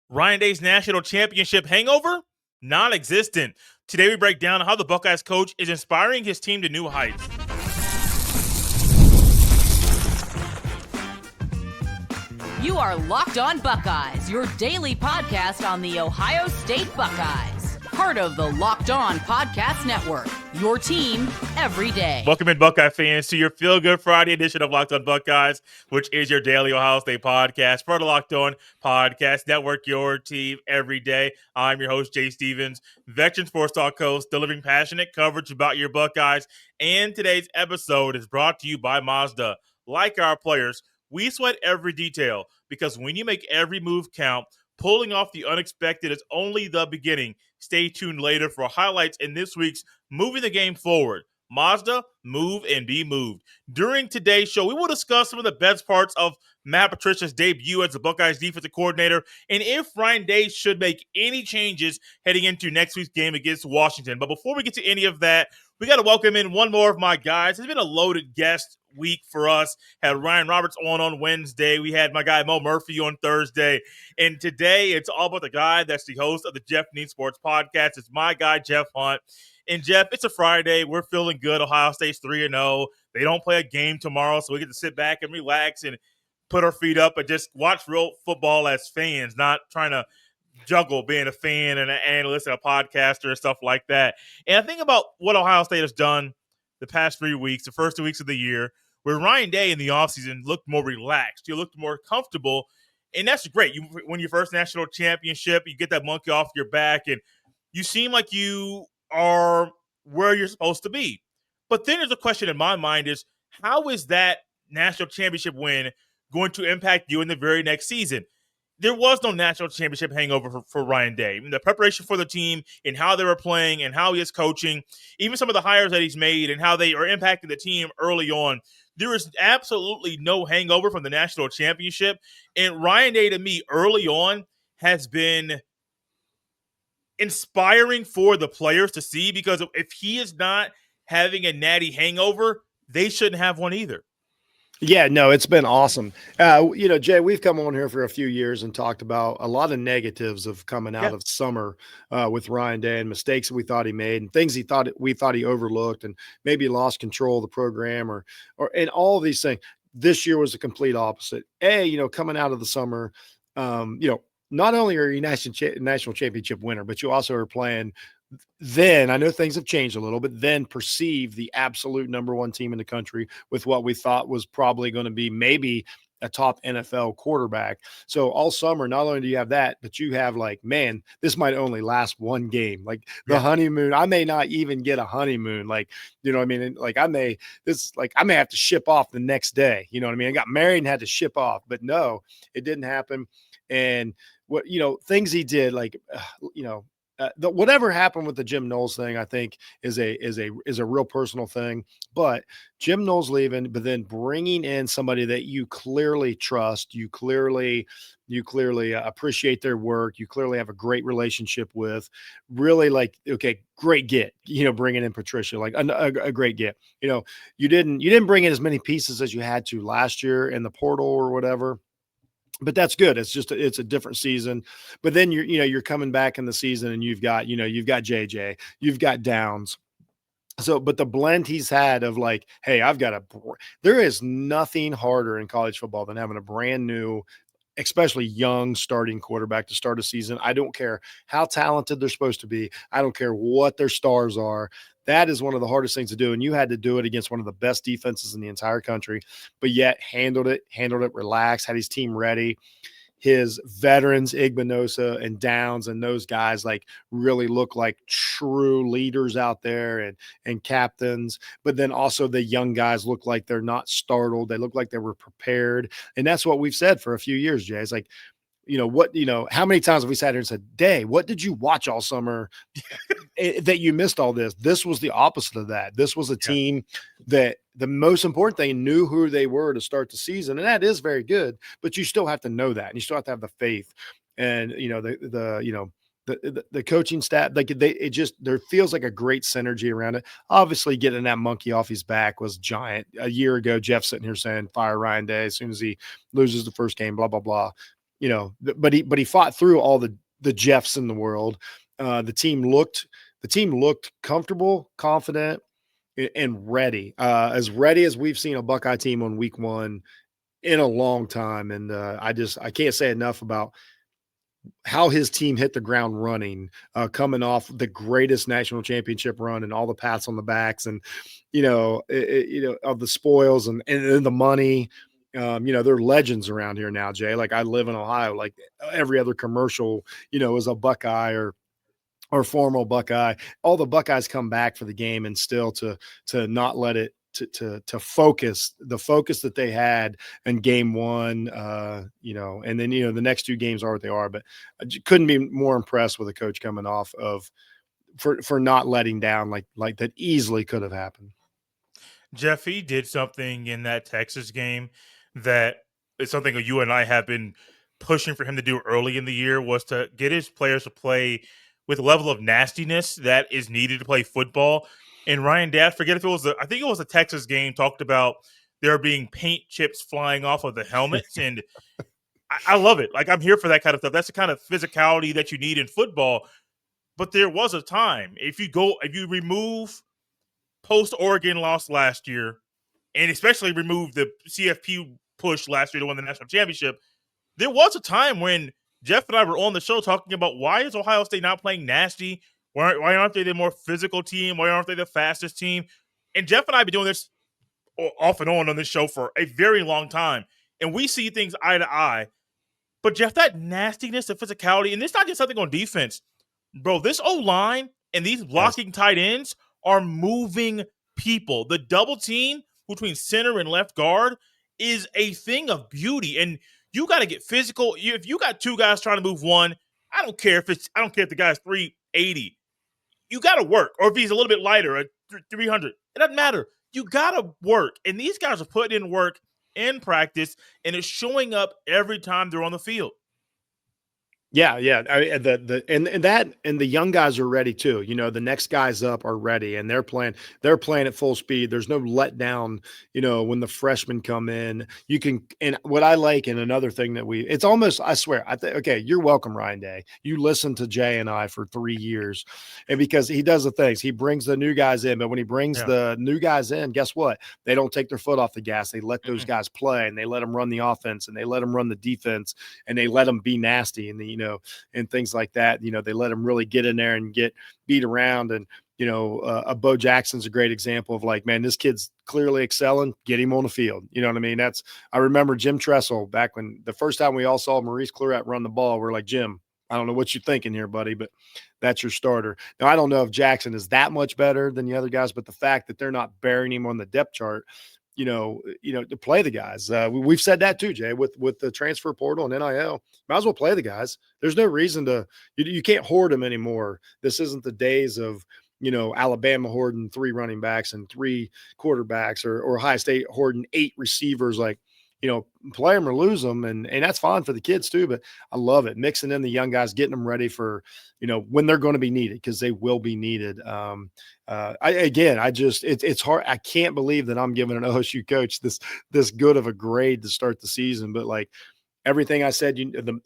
Ryan Day's national championship hangover? Non-existent. Today we break down how the Buckeyes coach is inspiring his team to new heights. You are Locked On Buckeyes, your daily podcast on the Ohio State Buckeyes. Part of the Locked On Podcast Network, your team every day. Welcome in, Buckeye fans, to your Feel Good Friday edition of Locked On Buckeyes, which is your daily Ohio State podcast. Part of the Locked On Podcast Network, your team every day. I'm your host, Jay Stevens, veteran sports talk host, delivering passionate coverage about your Buckeyes. And today's episode is brought to you by Mazda. Like our players, we sweat every detail because when you make every move count, pulling off the unexpected is only the beginning. Stay tuned later for highlights in this week's Moving the Game Forward. Mazda, move and be moved. During today's show, we will discuss some of the best parts of Matt Patricia's debut as the Buckeyes defensive coordinator and if Ryan Day should make any changes heading into next week's game against Washington. But before we get to any of that, we got to welcome in one more of my guys. It's been a loaded guest week for us. Had Ryan Roberts on Wednesday. We had my guy Mo Murphy on Thursday. And today it's all about the guy that's the host of the Jeff Need Sports podcast. It's my guy, Jeff Hunt. And Jeff, it's a Friday. We're feeling good. Ohio State's 3-0. They don't play a game tomorrow, so we get to sit back and relax and put our feet up and just watch real football as fans, not trying to juggle being a fan and an analyst and a podcaster and stuff like that. And I think about what Ohio State has done the past 3 weeks, the first 2 weeks of the year, where Ryan Day in the offseason looked more relaxed. You looked more comfortable, and that's great. You win your first national championship, you get that monkey off your back, and you seem like you are where you're supposed to be. But then there's a question in my mind is, how is that national championship win going to impact you in the very next season? There was no national championship hangover for Ryan Day. I mean, the preparation for the team and how they were playing and how he is coaching, even some of the hires that he's made and how they are impacting the team early on, there is absolutely no hangover from the national championship. And Ryan Day, to me, early on has been inspiring for the players to see, because if he is not having a natty hangover, they shouldn't have one either. Yeah, no, it's been awesome. Jay, we've come on here for a few years and talked about a lot of negatives of coming out of summer with Ryan Day and mistakes that we thought he made and things we thought he overlooked and maybe lost control of the program or and all of these things. This year was the complete opposite. Coming out of the summer, not only are you national championship winner, but you also are playing then, I know things have changed a little, but then perceive the absolute number one team in the country with what we thought was probably going to be maybe a top NFL quarterback. So all summer, not only do you have that, but you have like, man, this might only last one game. Like the honeymoon, I may not even get a honeymoon. Like, you know what I mean? Like I may have to ship off the next day. You know what I mean? I got married and had to ship off, but no, it didn't happen. And things he did, whatever happened with the Jim Knowles thing, I think is a real personal thing. But Jim Knowles leaving, but then bringing in somebody that you clearly trust, you clearly appreciate their work, you clearly have a great relationship with. Really, great get. Bringing in Patricia, like a great get. You didn't bring in as many pieces as you had to last year in the portal or whatever. But that's good. It's a different season. But then you're coming back in the season and you've got JJ, you've got Downs. So, but the blend he's had of like, hey, there is nothing harder in college football than having a brand new, especially young starting quarterback to start a season. I don't care how talented they're supposed to be. I don't care what their stars are. That is one of the hardest things to do. And you had to do it against one of the best defenses in the entire country, but yet handled it, relaxed, had his team ready. His veterans, Igbinosa and Downs and those guys really look like true leaders out there and captains. But then also the young guys look like they're not startled. They look like they were prepared. And that's what we've said for a few years, Jay. It's like, how many times have we sat here and said, Day, what did you watch all summer that you missed all this? This was the opposite of that. This was a team that the most important thing knew who they were to start the season. And that is very good, but you still have to know that. And you still have to have the faith and, the coaching staff, there feels like a great synergy around it. Obviously getting that monkey off his back was giant. A year ago, Jeff sitting here saying, fire Ryan Day as soon as he loses the first game, blah, blah, blah. but he fought through all the Jeffs in the world. The team looked comfortable, confident, and ready, as ready as we've seen a Buckeye team on week 1 in a long time. And I can't say enough about how his team hit the ground running, coming off the greatest national championship run and all the pats on the backs and, of the spoils and the money. They're legends around here now, Jay. Like, I live in Ohio, like every other commercial, is a Buckeye or formal Buckeye. All the Buckeyes come back for the game, and still to not let it to focus that they had in game 1, and then, the next 2 games are what they are, but I couldn't be more impressed with a coach coming off of for not letting down like that easily could have happened. Jeffy did something in that Texas game that is something that you and I have been pushing for him to do early in the year, was to get his players to play with a level of nastiness that is needed to play football. And Ryan Dad, forget if it was I think it was a Texas game, talked about there being paint chips flying off of the helmets. And I love it. Like, I'm here for that kind of stuff. That's the kind of physicality that you need in football. But there was a time, if you remove post Oregon loss last year, and especially remove the CFP push last year to win the national championship, there was a time when Jeff and I were on the show talking about, why is Ohio State not playing nasty? Why aren't they the more physical team? Why aren't they the fastest team? And Jeff and I have been doing this off and on this show for a very long time, and we see things eye to eye. But Jeff, that nastiness, the physicality, and it's not just something on defense, bro. This O-line and these blocking tight ends are moving people. The double team between center and left guard is a thing of beauty, and you got to get physical. If you got 2 guys trying to move one, I don't care if the guy's 380. You got to work. Or if he's a little bit lighter, at 300, it doesn't matter. You got to work. And these guys are putting in work in practice, and it's showing up every time they're on the field. Yeah. And the young guys are ready too. The next guys up are ready, and they're playing at full speed. There's no letdown, when the freshmen come in. And what I like, and another thing that it's almost, I swear, okay, you're welcome, Ryan Day. You listened to Jay and I for 3 years, and because he does the things, he brings the new guys in, but when he brings the new guys in, guess what? They don't take their foot off the gas. They let those guys play, and they let them run the offense, and they let them run the defense, and they let them be nasty. And and things like that. They let them really get in there and get beat around. And, Bo Jackson's a great example of, like, man, this kid's clearly excelling. Get him on the field. You know what I mean? I remember Jim Tressel back when the first time we all saw Maurice Claret run the ball. We're like, Jim, I don't know what you're thinking here, buddy, but that's your starter. Now, I don't know if Jackson is that much better than the other guys, but the fact that they're not burying him on the depth chart, to play the guys. We've said that too, Jay, with the transfer portal and NIL. Might as well play the guys. There's no reason you can't hoard them anymore. This isn't the days of, Alabama hoarding 3 running backs and 3 quarterbacks, or Ohio State hoarding 8 receivers. Like, play them or lose them. And that's fine for the kids too, but I love it. Mixing in the young guys, getting them ready for, when they're going to be needed, because they will be needed. It's hard. I can't believe that I'm giving an OSU coach this good of a grade to start the season, but like everything I said,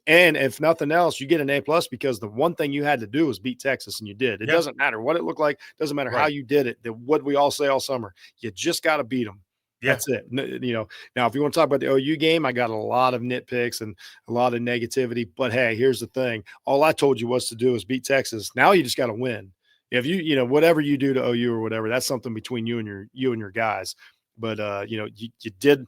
and if nothing else, you get an A+ because the one thing you had to do was beat Texas, and you did. It doesn't matter what it looked like. Doesn't matter how you did it. What we all say all summer, you just got to beat them. That's it. Now, if you want to talk about the OU game, I got a lot of nitpicks and a lot of negativity. But hey, here's the thing: all I told you was to do is beat Texas. Now you just got to win. If you whatever you do to OU or whatever, that's something between you and your guys. But you did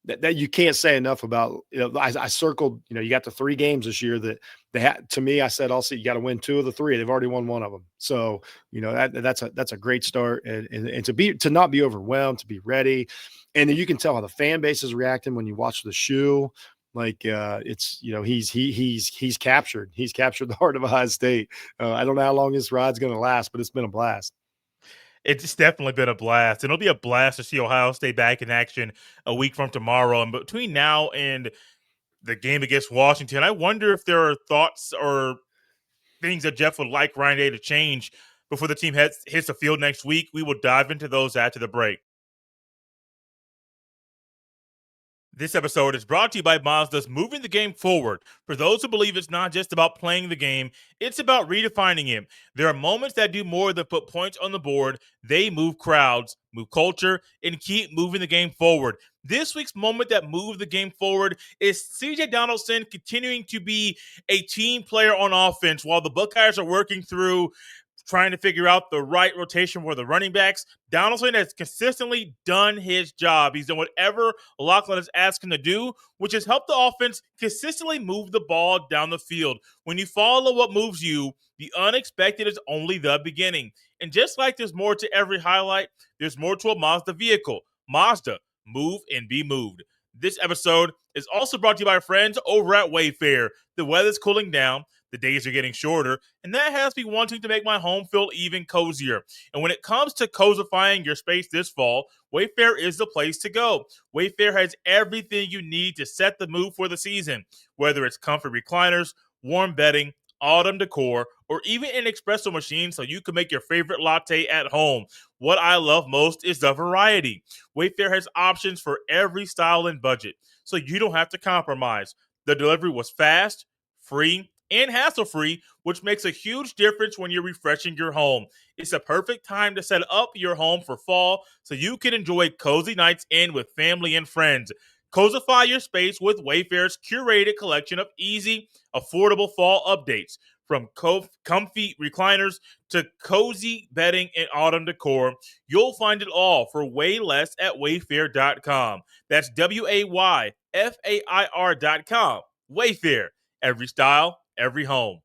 that. You can't say enough about. I circled. You got the 3 games this year that they had. To me, I said, I'll see. You got to win 2 of the 3. They've already won 1 of them. So that's a great start, and to not be overwhelmed, to be ready, and then you can tell how the fan base is reacting when you watch the shoe. Like it's he's captured the heart of Ohio State. I don't know how long this ride's going to last, but it's been a blast. It's definitely been a blast. And it'll be a blast to see Ohio State back in action a week from tomorrow. And between now and the game against Washington, I wonder if there are thoughts or things that Jeff would like Ryan Day to change before the team hits the field next week. We will dive into those after the break. This episode is brought to you by Mazda's Moving the Game Forward. For those who believe it's not just about playing the game, it's about redefining it. There are moments that do more than put points on the board. They move crowds, move culture, and keep moving the game forward. This week's moment that moved the game forward is CJ Donaldson continuing to be a team player on offense while the Buckeyes are working through trying to figure out the right rotation for the running backs. Donaldson has consistently done his job. He's done whatever Lachlan has asked him to do, which has helped the offense consistently move the ball down the field. When you follow what moves you, the unexpected is only the beginning. And just like there's more to every highlight, there's more to a Mazda vehicle. Mazda, move and be moved. This episode is also brought to you by our friends over at Wayfair. The weather's cooling down. The days are getting shorter, and that has me wanting to make my home feel even cozier. And when it comes to cozifying your space this fall, Wayfair is the place to go. Wayfair has everything you need to set the mood for the season, whether it's comfy recliners, warm bedding, autumn decor, or even an espresso machine so you can make your favorite latte at home. What I love most is the variety. Wayfair has options for every style and budget, so you don't have to compromise. The delivery was fast, free, and hassle-free, which makes a huge difference when you're refreshing your home. It's a perfect time to set up your home for fall so you can enjoy cozy nights in with family and friends. Cozify your space with Wayfair's curated collection of easy, affordable fall updates. From comfy recliners to cozy bedding and autumn decor, you'll find it all for way less at Wayfair.com. That's WAYFAIR.com. Wayfair. Every style, every home.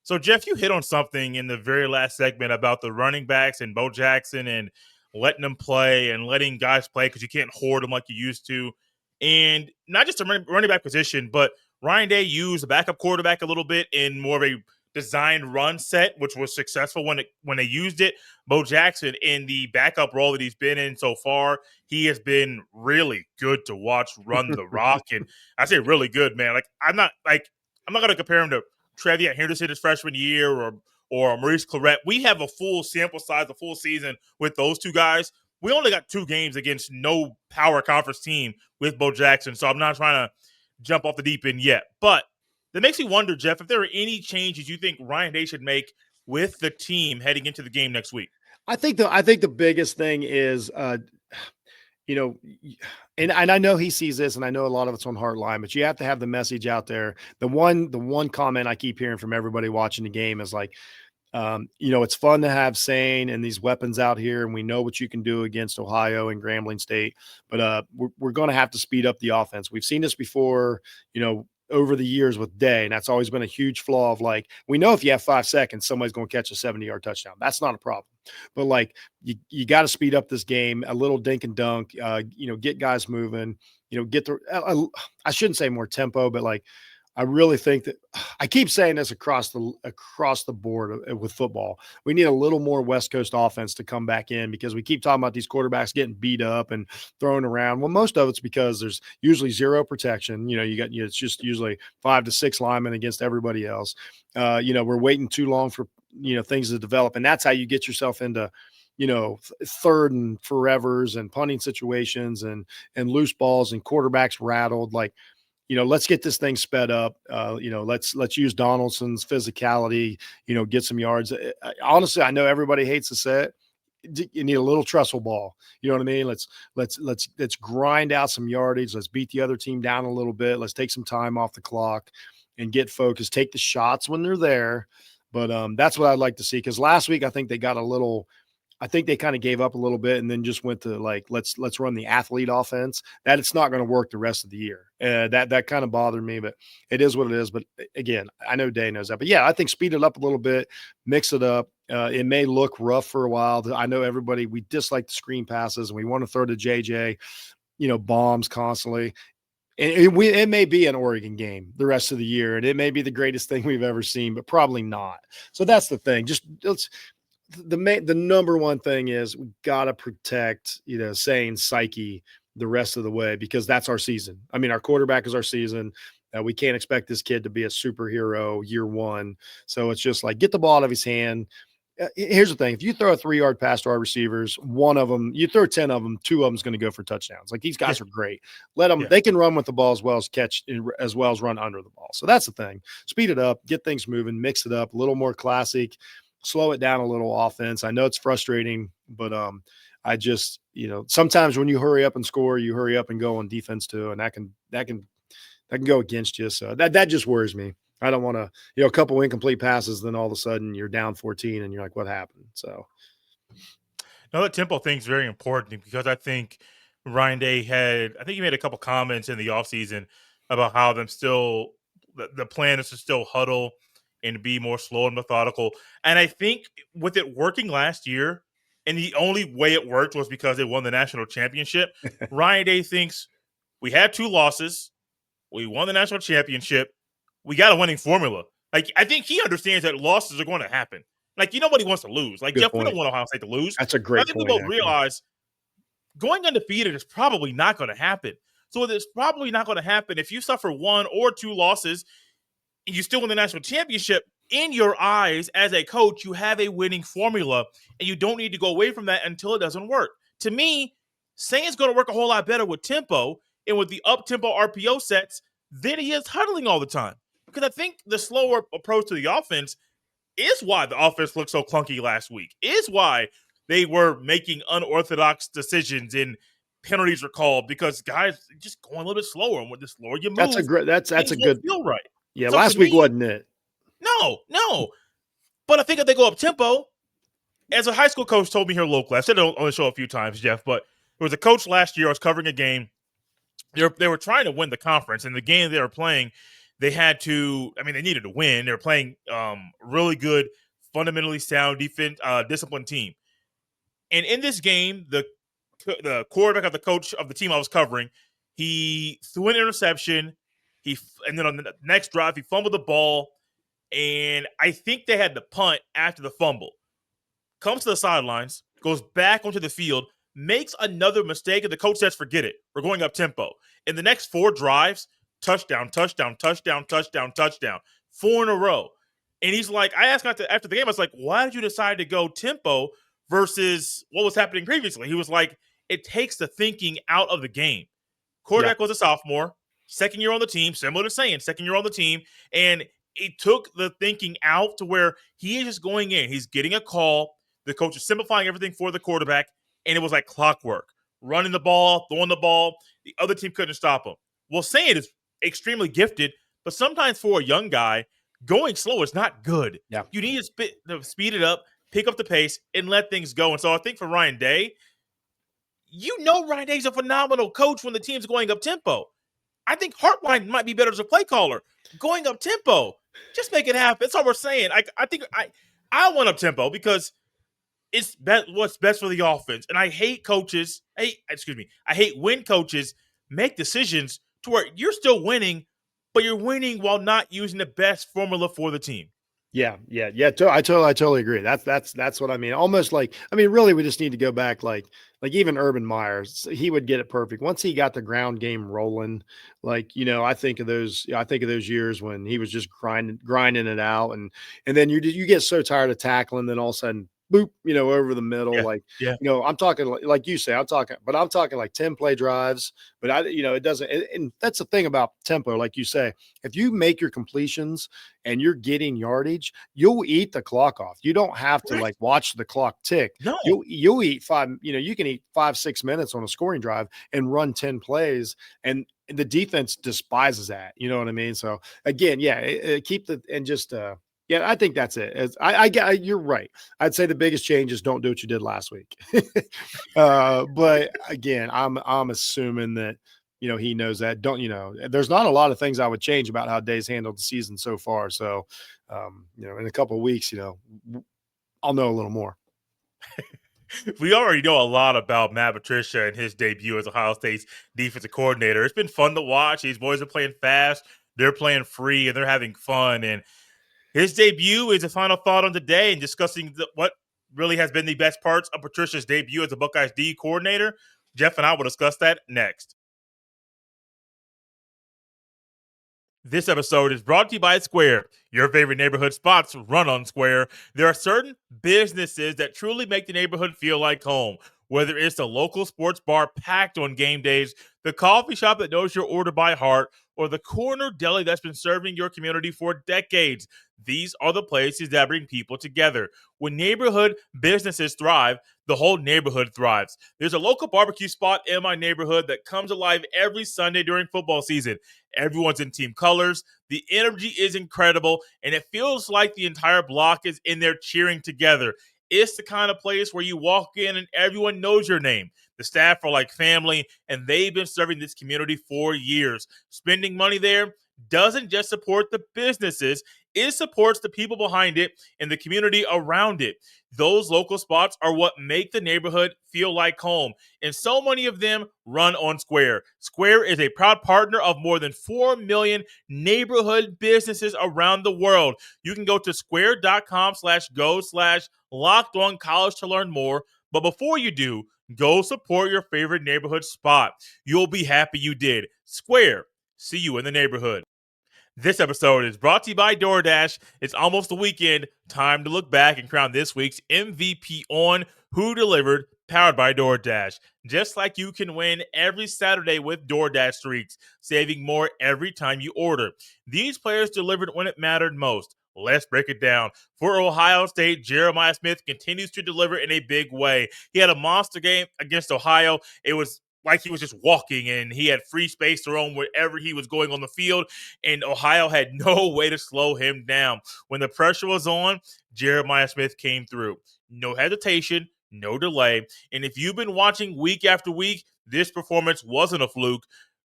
So, Jeff, you hit on something in the very last segment about the running backs and Bo Jackson and letting them play and letting guys play because you can't hoard them like you used to. And not just a running back position, but Ryan Day used the backup quarterback a little bit in more of a designed run set, which was successful when they used it. Bo Jackson, in the backup role that he's been in so far, he has been really good to watch run the rock. And I say really good, man. I'm not going to compare him to Trevion Henderson his freshman year or Maurice Clarett. We have a full sample size, a full season with those two guys. We only got 2 games against no power conference team with Bo Jackson, so I'm not trying to jump off the deep end yet. But that makes me wonder, Jeff, if there are any changes you think Ryan Day should make with the team heading into the game next week. I think the biggest thing is, and I know he sees this, and I know a lot of it's on Heartline, but you have to have the message out there. The one comment I keep hearing from everybody watching the game is like, it's fun to have Sane and these weapons out here, and we know what you can do against Ohio and Grambling State, but we're going to have to speed up the offense. We've seen this before, over the years with Day, and that's always been a huge flaw of like, we know if you have 5 seconds, somebody's going to catch a 70-yard touchdown. That's not a problem. But like, you got to speed up this game, a little dink and dunk, get guys moving, get the, I shouldn't say more tempo, but like, I really think that I keep saying this across the board with football. We need a little more West Coast offense to come back in because we keep talking about these quarterbacks getting beat up and thrown around. Well, most of it's because there's usually zero protection. It's just usually 5 to 6 linemen against everybody else. We're waiting too long for things to develop, and that's how you get yourself into third and forevers and punting situations and loose balls and quarterbacks rattled. Like, let's get this thing sped up. Let's use Donaldson's physicality, get some yards. Honestly, I know everybody hates to say it. You need a little trestle ball. You know what I mean? Let's grind out some yardage. Let's beat the other team down a little bit. Let's take some time off the clock and get focused. Take the shots when they're there. But that's what I'd like to see. Because last week, I think they kind of gave up a little bit and then just went to like, let's run the athlete offense. That it's not going to work the rest of the year. That kind of bothered me, but it is what it is. But again, I know Day knows that. But yeah, I think speed it up a little bit, mix it up. It may look rough for a while. I know we dislike the screen passes and we want to throw to JJ, bombs constantly. And it may be an Oregon game the rest of the year, and it may be the greatest thing we've ever seen, but probably not. So that's the thing. The number one thing is we got to protect, Sane's psyche the rest of the way because that's our season. I mean, our quarterback is our season. We can't expect this kid to be a superhero year one. So it's just like get the ball out of his hand, Here's the thing. If you throw a 3-yard pass to our receivers, one of them, you throw 10 of them, 2 of them's going to go for touchdowns. Like these guys Yeah. are great. Let them, Yeah. they can run with the ball as well as catch, as well as run under the ball. So that's the thing. Speed it up, get things moving, mix it up, a little more classic, slow it down a little offense. I know it's frustrating, but I just, sometimes when you hurry up and score, you hurry up and go on defense too. And that can go against you. So that just worries me. I don't want to, a couple incomplete passes, then all of a sudden you're down 14 and you're like, what happened? So. No, the tempo thing's very important because I think Ryan Day he made a couple comments in the offseason about how the plan is to still huddle and be more slow and methodical. And I think with it working last year, and the only way it worked was because they won the national championship, Ryan Day thinks we had 2 losses, we won the national championship, we got a winning formula. Like, I think he understands that losses are going to happen. Like, nobody wants to lose. Like, Good Jeff, we point. don't want Ohio State to lose. That's a But I great think we point. both realize going undefeated is probably not going to happen. So it's probably not going to happen if you suffer 1 or 2 losses and you still win the national championship. In your eyes, as a coach, you have a winning formula, and you don't need to go away from that until it doesn't work. To me, saying it's going to work a whole lot better with tempo and with the up-tempo RPO sets than he is huddling all the time. Because I think the slower approach to the offense is why the offense looked so clunky last week, is why they were making unorthodox decisions and penalties were called because guys just going a little bit slower. And with the slower you move, that's a good feel right. Yeah, So last week wasn't it? No. But I think if they go up tempo, as a high school coach told me here locally, I've said it on the show a few times, Jeff, but there was a coach last year. I was covering a game. They were trying to win the conference, and the game they were playing, they needed to win. They were playing really good, fundamentally sound defense, disciplined team. And in this game, the quarterback of the coach of the team I was covering, he threw an interception. And then on the next drive, he fumbled the ball, and I think they had to punt after the fumble. Comes to the sidelines, goes back onto the field, makes another mistake, and the coach says, forget it. We're going up tempo. In the next 4 drives, touchdown, touchdown, touchdown, touchdown, touchdown, 4 in a row. And he's like, I asked after the game, I was like, why did you decide to go tempo versus what was happening previously? He was like, it takes the thinking out of the game. Quarterback was a sophomore, second year on the team, similar to saying second year on the team, and it took the thinking out to where he is just going in. He's getting a call. The coach is simplifying everything for the quarterback, and it was like clockwork. Running the ball, throwing the ball. The other team couldn't stop him. Well, saying is extremely gifted, but sometimes for a young guy, going slow is not good. Yeah. You need to speed it up, pick up the pace, and let things go. And so I think for Ryan Day, Ryan Day's a phenomenal coach when the team's going up tempo. I think Hartline might be better as a play caller. Going up tempo, just make it happen. That's all we're saying. I think I want up tempo because it's what's best for the offense. And I hate I hate when coaches make decisions to where you're still winning, but you're winning while not using the best formula for the team. Yeah. I totally agree. That's what I mean. Almost like, really, we just need to go back, like even Urban Meyer, he would get it perfect once he got the ground game rolling. Like, I think of those years when he was just grinding it out, and then you get so tired of tackling, then all of a sudden, boop, over the middle. I'm talking like you say, I'm talking like 10 play drives, but it doesn't. And that's the thing about tempo, like you say, if you make your completions and you're getting yardage, you'll eat the clock off. You don't have to like watch the clock tick. No, you'll eat you can eat 5-6 minutes on a scoring drive and run 10 plays, and the defense despises that. You know what I mean? So again, keep yeah, I think that's it. You're right. I'd say the biggest change is don't do what you did last week. But again, I'm assuming that he knows that. There's not a lot of things I would change about how Day's handled the season so far. So, in a couple of weeks, I'll know a little more. We already know a lot about Matt Patricia and his debut as Ohio State's defensive coordinator. It's been fun to watch. These boys are playing fast, they're playing free, and they're having fun. And his debut is a final thought on the day and discussing what really has been the best parts of Patricia's debut as a Buckeyes D coordinator. Jeff and I will discuss that next. This episode is brought to you by Square. Your favorite neighborhood spots run on Square. There are certain businesses that truly make the neighborhood feel like home. Whether it's the local sports bar packed on game days, the coffee shop that knows your order by heart, or the corner deli that's been serving your community for decades, these are the places that bring people together. When neighborhood businesses thrive, the whole neighborhood thrives. There's a local barbecue spot in my neighborhood that comes alive every Sunday during football season. Everyone's in team colors. The energy is incredible, and it feels like the entire block is in there cheering together. It's the kind of place where you walk in and everyone knows your name. The staff are like family, and they've been serving this community for years. Spending money there doesn't just support the businesses, it supports the people behind it and the community around it. Those local spots are what make the neighborhood feel like home, and so many of them run on Square. Square is a proud partner of more than 4 million neighborhood businesses around the world. You can go to square.com/go/locked-on-college to learn more, but before you do, go support your favorite neighborhood spot. You'll be happy you did. Square, see you in the neighborhood. This episode is brought to you by DoorDash. It's almost the weekend. Time to look back and crown this week's MVP on Who Delivered, powered by DoorDash. Just like you can win every Saturday with DoorDash streaks, saving more every time you order. These players delivered when it mattered most. Let's break it down. For Ohio State, Jeremiah Smith continues to deliver in a big way. He had a monster game against Ohio. It was like he was just walking, and he had free space to roam wherever he was going on the field, and Ohio had no way to slow him down. When the pressure was on, Jeremiah Smith came through. No hesitation, no delay, and if you've been watching week after week, this performance wasn't a fluke.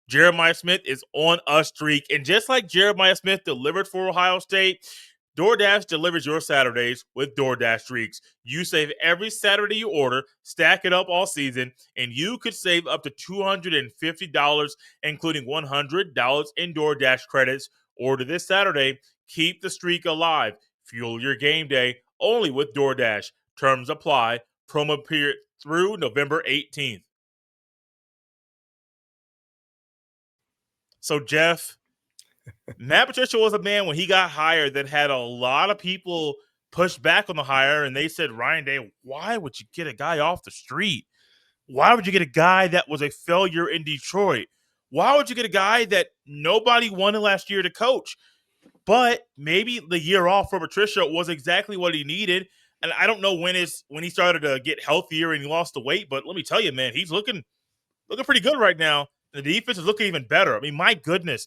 Jeremiah Smith is on a streak, and just like Jeremiah Smith delivered for Ohio State, DoorDash delivers your Saturdays with DoorDash streaks. You save every Saturday you order, stack it up all season, and you could save up to $250, including $100 in DoorDash credits. Order this Saturday. Keep the streak alive. Fuel your game day only with DoorDash. Terms apply. Promo period through November 18th. So, Jeff, Matt Patricia was a man when he got hired that had a lot of people push back on the hire, and they said, Ryan Day, why would you get a guy off the street? Why would you get a guy that was a failure in Detroit? Why would you get a guy that nobody wanted last year to coach? But maybe the year off for Patricia was exactly what he needed. And I don't know when he started to get healthier and he lost the weight, but let me tell you, man, he's looking pretty good right now. The defense is looking even better. I mean, my goodness.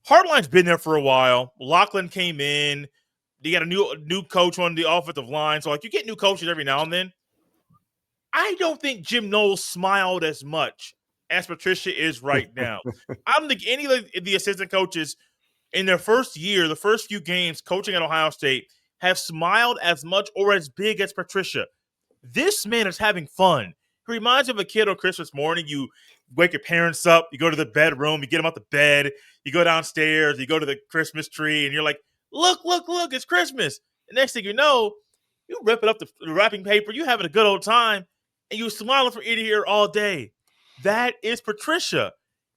Hardline's been there for a while. Lachlan came in. You got a new coach on the offensive line. So, like, you get new coaches every now and then. I don't think Jim Knowles smiled as much as Patricia is right now. I don't think any of the assistant coaches in their first year, the first few games coaching at Ohio State, have smiled as much or as big as Patricia. This man is having fun. He reminds me of a kid on Christmas morning. You wake your parents up, you go to the bedroom, you get them out the bed, you go downstairs, you go to the Christmas tree, and you're like, look, it's Christmas. The next thing you know, you rip it up the wrapping paper, you having a good old time, and you smiling from ear to ear all day. That is Patricia.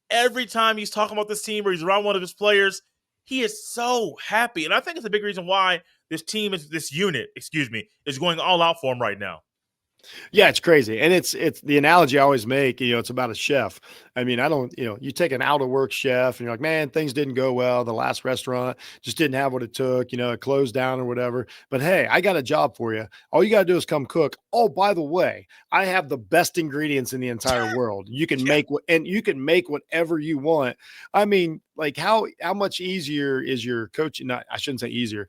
Every time he's talking about this team or he's around one of his players, he is so happy. And I think it's a big reason why this unit is going all out for him right now. Yeah, it's crazy. And it's the analogy I always make, it's about a chef. I mean, you take an out of work chef and you're like, man, things didn't go well. The last restaurant just didn't have what it took, it closed down or whatever. But hey, I got a job for you. All you got to do is come cook. Oh, by the way, I have the best ingredients in the entire world. You can you can make whatever you want. I mean, like how much easier is your coaching? Not, I shouldn't say easier.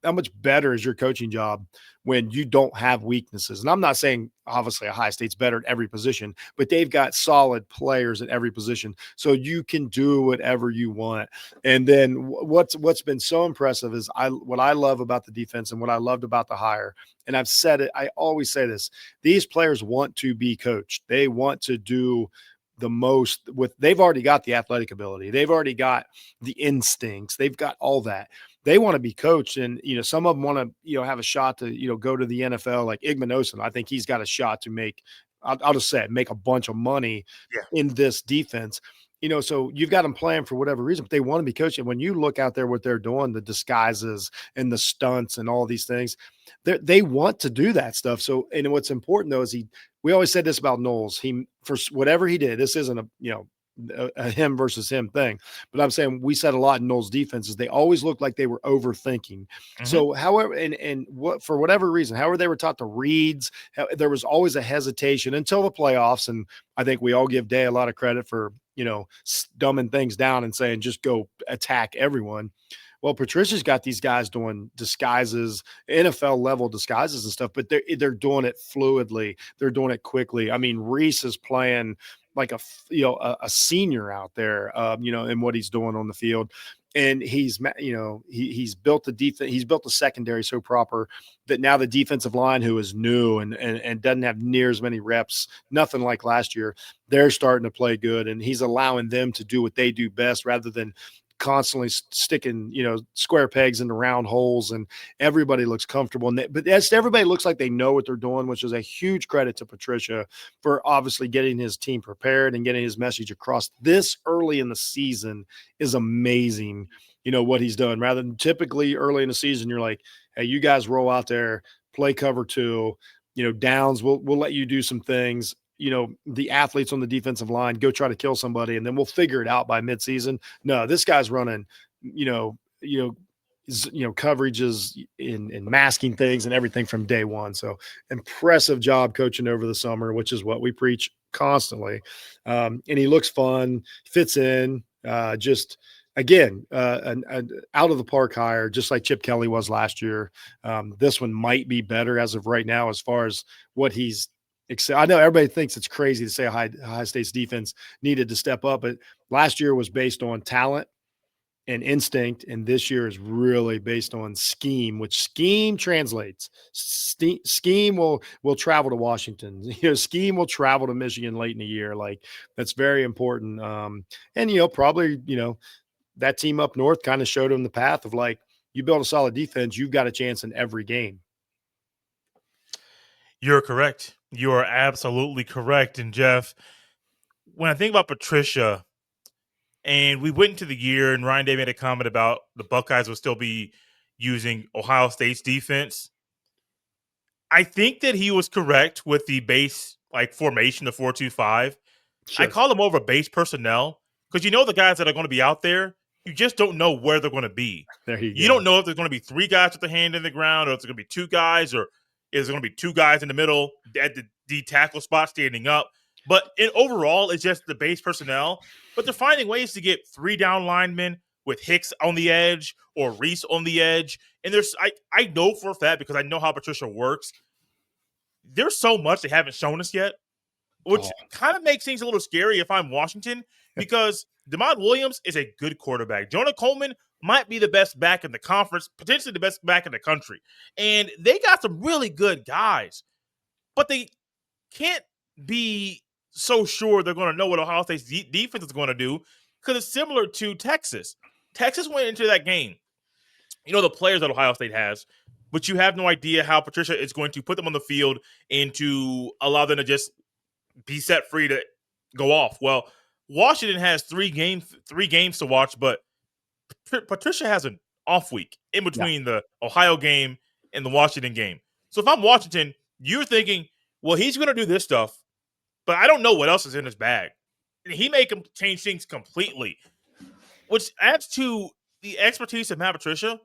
How much better is your coaching job when you don't have weaknesses? And I'm not saying obviously Ohio State's better at every position, but they've got solid players at every position. So you can do whatever you want. And then what's been so impressive is what I love about the defense and what I loved about the hire. And I've said it, I always say this, these players want to be coached. They want to do the most they've already got the athletic ability. They've already got the instincts. They've got all that. They want to be coached, and some of them want to have a shot to go to the NFL. Like Igmanosin, I think he's got a shot to make. I'll just say it, make a bunch of money in this defense. so you've got them playing for whatever reason, but they want to be coaching. When you look out there, what they're doing, the disguises and the stunts and all these things, they want to do that stuff. So, and what's important though, is we always said this about Knowles, for whatever he did, this isn't a him versus him thing, but I'm saying we said a lot in Knowles defenses, they always looked like they were overthinking. So however, and what, for whatever reason, however they were taught to reads, there was always a hesitation until the playoffs. And I think we all give Day a lot of credit for, dumbing things down and saying, just go attack everyone. Well, Patricia's got these guys doing disguises, NFL level disguises and stuff, but they're doing it fluidly. They're doing it quickly. I mean, Reese is playing like a senior out there, in what he's doing on the field. And he's built the defense. He's built the secondary so proper that now the defensive line, who is new and doesn't have near as many reps, nothing like last year, they're starting to play good. And he's allowing them to do what they do best rather than constantly sticking, square pegs into round holes, and everybody looks comfortable. But everybody looks like they know what they're doing, which is a huge credit to Patricia for obviously getting his team prepared and getting his message across this early in the season is amazing. What he's done, rather than typically early in the season, you're like, hey, you guys roll out there, play cover two, downs. We'll let you do some things. The athletes on the defensive line, go try to kill somebody, and then we'll figure it out by midseason. No, this guy's running, coverages in masking things and everything from day one. So impressive job coaching over the summer, which is what we preach constantly. And he looks fun, fits in, again, an out of the park hire, just like Chip Kelly was last year. This one might be better as of right now, as far as what he's, I know everybody thinks it's crazy to say Ohio State's defense needed to step up, but last year was based on talent and instinct, and this year is really based on scheme, which scheme translates. Scheme will travel to Washington. Scheme will travel to Michigan late in the year. Like, that's very important. And probably that team up north kind of showed them the path of, like, you build a solid defense, you've got a chance in every game. You're correct. You are absolutely correct. And Jeff, when I think about Patricia, and we went into the year, and Ryan Day made a comment about the Buckeyes will still be using Ohio State's defense, I think that he was correct with the base formation, the 4-2-5. Sure. I call them over base personnel because the guys that are going to be out there, you just don't know where they're going to be. You don't know if there's going to be 3 guys with the hand in the ground, or if it's going to be 2 guys, or is going to be 2 guys in the middle at the D tackle spot standing up. But overall, it's just the base personnel. But they're finding ways to get 3 down linemen with Hicks on the edge or Reese on the edge. And I know for a fact, because I know how Patricia works, there's so much they haven't shown us yet, which kind of makes things a little scary if I'm Washington, because DeMond Williams is a good quarterback. Jonah Coleman might be the best back in the conference, potentially the best back in the country. And they got some really good guys, but they can't be so sure they're going to know what Ohio State's defense is going to do, because it's similar to Texas. Texas went into that game, the players that Ohio State has, but you have no idea how Patricia is going to put them on the field and to allow them to just be set free to go off. Well, Washington has 3 games to watch, but Patricia has an off week in between the Ohio game and the Washington game. So if I'm Washington, you're thinking, well, he's going to do this stuff, but I don't know what else is in his bag. He may change things completely, which adds to the expertise of Matt Patricia,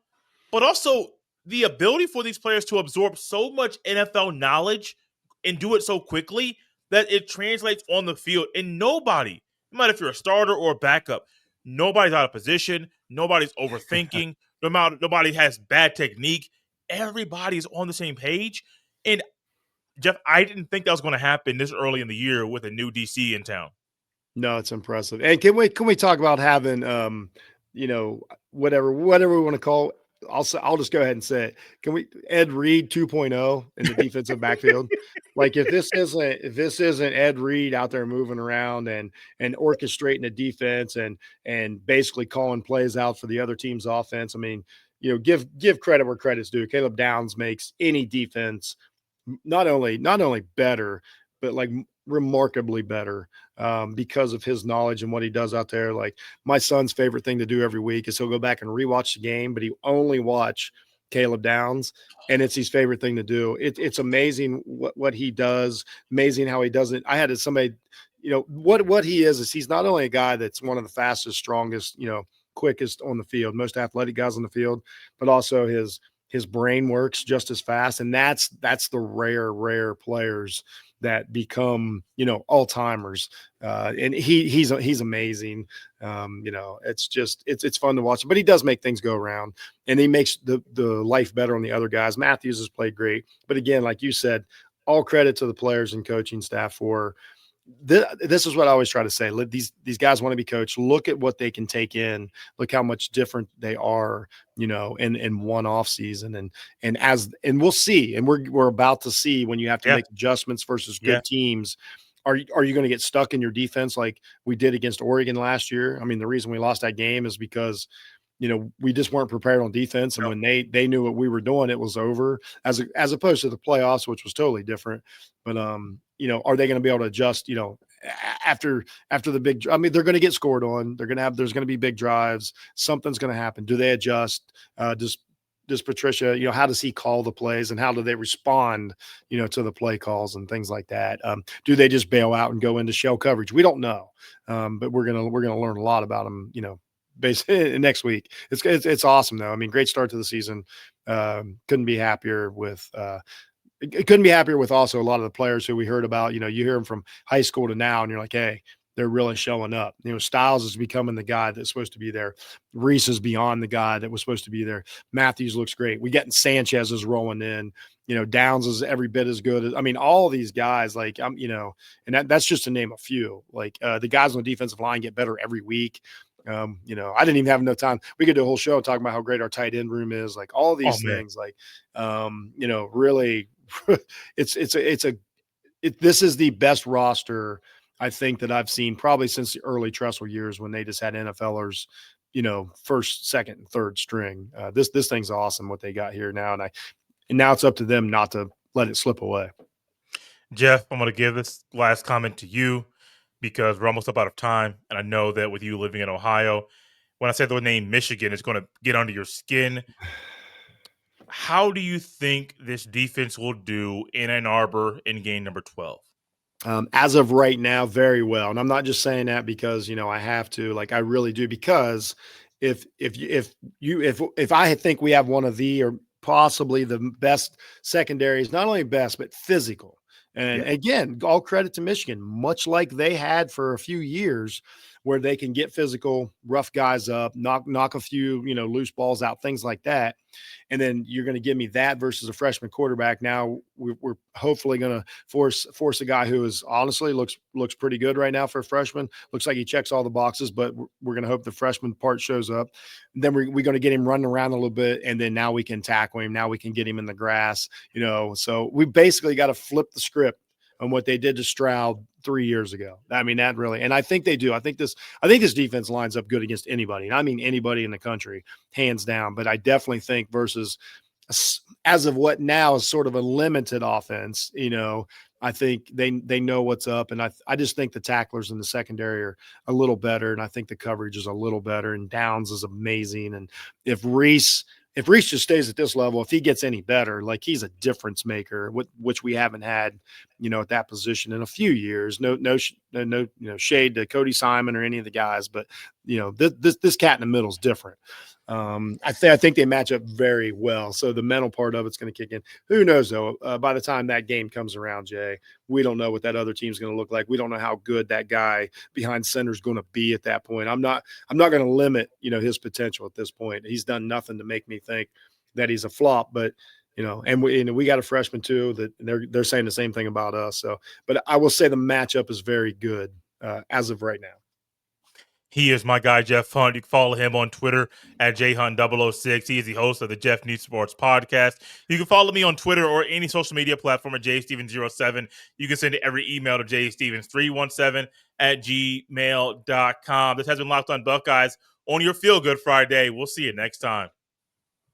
but also the ability for these players to absorb so much NFL knowledge and do it so quickly that it translates on the field. And nobody, no matter if you're a starter or a backup, nobody's out of position. Nobody's overthinking. Nobody has bad technique. Everybody's on the same page. And Jeff, I didn't think that was going to happen this early in the year with a new DC in town. No, it's impressive. And can we talk about having, whatever we want to call it? I'll just go ahead and say it. Can we Ed Reed 2.0 in the defensive backfield? Like, if this isn't Ed Reed out there moving around and orchestrating the defense and basically calling plays out for the other team's offense, I mean, give credit where credit's due. Caleb Downs makes any defense not only better, like remarkably better because of his knowledge and what he does out there. Like my son's favorite thing to do every week is he'll go back and rewatch the game, but he only watch Caleb Downs, and it's his favorite thing to do. It's amazing what he does, amazing how he does it. I had somebody, what he is he's not only a guy that's one of the fastest, strongest, quickest on the field, most athletic guys on the field, but also his brain works just as fast. And that's the rare players that become, all timers. And he's amazing. It's fun to watch, but he does make things go around, and he makes the life better on the other guys. Matthews has played great, but again, like you said, all credit to the players and coaching staff for this is what I always try to say. These guys want to be coached. Look at what they can take in. Look how much different they are, in one off season. And we'll see. And we're about to see when you have to make adjustments versus good teams. Are you going to get stuck in your defense like we did against Oregon last year? I mean, the reason we lost that game is because we just weren't prepared on defense. And when they knew what we were doing, it was over, as opposed to the playoffs, which was totally different. But, are they going to be able to adjust, after the big, I mean, they're going to get scored on. There's going to be big drives. Something's going to happen. Do they adjust? Does Patricia, how does he call the plays, and how do they respond, to the play calls and things like that? Do they just bail out and go into shell coverage? We don't know. But we're going to learn a lot about them, basically next week. It's awesome though. I mean, great start to the season. Couldn't be happier with also a lot of the players who we heard about. You hear them from high school to now, and you're like, hey, they're really showing up. Styles is becoming the guy that's supposed to be there. Reese is beyond the guy that was supposed to be there. Matthews looks great. We getting Sanchez is rolling in. Downs is every bit as good as, I mean, all these guys, like, and that's just to name a few. Like the guys on the defensive line get better every week. I didn't even have enough time. We could do a whole show talking about how great our tight end room is, like all these things, like, really, this is the best roster I think that I've seen probably since the early Tressel years when they just had NFLers, first, second, and third string. This thing's awesome what they got here now, and now it's up to them not to let it slip away. Jeff, I'm going to give this last comment to you because we're almost up out of time, and I know that with you living in Ohio, when I say the name Michigan, it's going to get under your skin. How do you think this defense will do in Ann Arbor in game number 12? As of right now, very well. And I'm not just saying that because, I have to, like, I really do, because if I think we have one of the, or possibly the best secondaries, not only best, but physical. And again, all credit to Michigan, much like they had for a few years, where they can get physical, rough guys up, knock a few, loose balls out, things like that. And then you're going to give me that versus a freshman quarterback. Now we're hopefully going to force a guy who is honestly looks pretty good right now for a freshman. Looks like he checks all the boxes, but we're going to hope the freshman part shows up. And then we're going to get him running around a little bit, and then now we can tackle him. Now we can get him in the grass, So we basically got to flip the script on what they did to Stroud 3 years ago. I mean, that really, and I think they do. I think this defense lines up good against anybody. And I mean, anybody in the country, hands down. But I definitely think versus, as of what now is sort of a limited offense, I think they know what's up. And I just think the tacklers in the secondary are a little better. And I think the coverage is a little better, and Downs is amazing. And if Reese just stays at this level, if he gets any better, like, he's a difference maker, which we haven't had, at that position in a few years. No shade to Cody Simon or any of the guys, but this cat in the middle is different. I think they match up very well. So the mental part of it's going to kick in. Who knows though? By the time that game comes around, Jay, we don't know what that other team's going to look like. We don't know how good that guy behind center is going to be at that point. I'm not going to limit, his potential at this point. He's done nothing to make me think that he's a flop, but and we got a freshman too that they're saying the same thing about us. So, but I will say the matchup is very good as of right now. He is my guy, Jeff Hunt. You can follow him on Twitter at jhunt006. He is the host of the Jeff Needs Sports podcast. You can follow me on Twitter or any social media platform at jstevens07. You can send every email to jstevens317@gmail.com. This has been Locked on Buckeyes on your Feel Good Friday. We'll see you next time.